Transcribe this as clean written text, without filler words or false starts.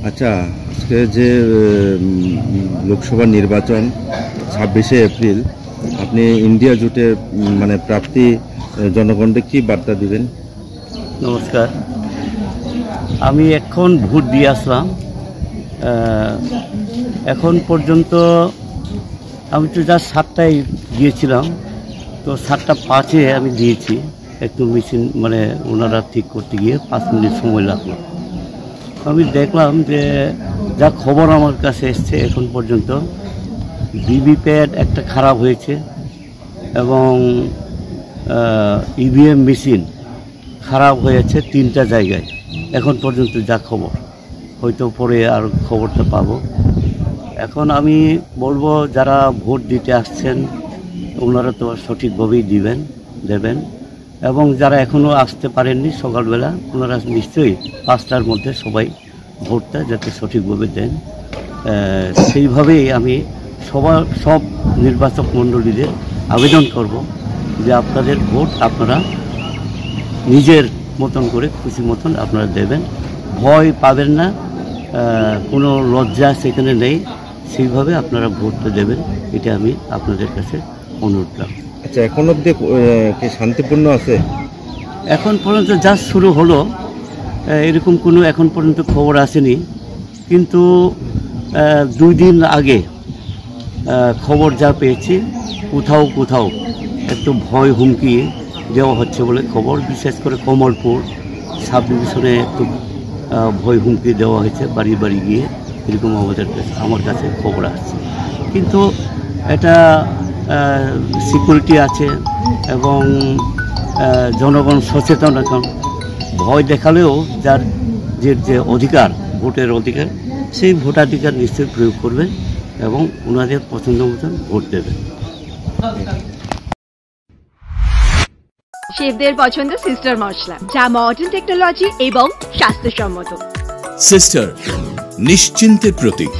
আচ্ছা, আজকে যে লোকসভা নির্বাচন 26শে এপ্রিল, আপনি ইন্ডিয়া জোটের মানে প্রার্থী জনগণকে কি বার্তা দিবেন? নমস্কার, আমি এখন ভোট দিয়ে আসলাম। এখন পর্যন্ত আমি তো যা 7টায় গিয়েছিলাম, তো 7:05 আমি দিয়েছি। একটু মেশিন মানে ওনারা ঠিক করতে গিয়ে 5 মিনিট সময় লাগলো। আমি দেখলাম যে যা খবর আমার কাছে এসছে এখন পর্যন্ত ভিভিপ্যাট একটা খারাপ হয়েছে এবং ইভিএম মেশিন খারাপ হয়েছে 3টা জায়গায়। এখন পর্যন্ত যা খবর, হয়তো পরে আর খবরটা পাবো। এখন আমি বলবো যারা ভোট দিতে আসছেন ওনারা তো সঠিকভাবেই দেবেন এবং যারা এখনও আসতে পারেননি সকালবেলা, ওনারা নিশ্চয়ই 5টার মধ্যে সবাই ভোটটা যাতে সঠিকভাবে দেন, সেইভাবেই আমি সব নির্বাচক মণ্ডলীদের আবেদন করব যে আপনাদের ভোট আপনারা নিজের মতন করে খুশি মতন আপনারা দেবেন, ভয় পাবেন না, কোনো লজ্জা সেখানে নেই, সেইভাবে আপনারা ভোটটা দেবেন, এটা আমি আপনাদের কাছে অনুরোধ রাখব। আচ্ছা, এখন অবধি কি শান্তিপূর্ণ আছে? এখন পর্যন্ত যা শুরু হলো এরকম কোনো এখন পর্যন্ত খবর আসেনি, কিন্তু 2 দিন আগে খবর যা পেয়েছি কোথাও একটু ভয় হুমকি দেওয়া হচ্ছে বলে খবর, বিশেষ করে কমলপুর সাব ডিভিশনে একটু ভয় হুমকি দেওয়া হয়েছে বাড়ি বাড়ি গিয়ে, এরকম আমার কাছে খবর আসছে। কিন্তু এটা সিকিউরিটি আছে এবং জনগণ সচেতন, এখন ভয় দেখালেও যার যে অধিকার, ভোটের অধিকার, সেই ভোটাধিকার নিশ্চয়ই প্রয়োগ করবেন এবং ওনাদের পছন্দ মতন ভোট দেবেন। শেফদের পছন্দ সিস্টার মশলা, যা মডার্ন টেকনোলজি এবং স্বাস্থ্যসম্মত। সিস্টার, নিশ্চিন্তের প্রতীক।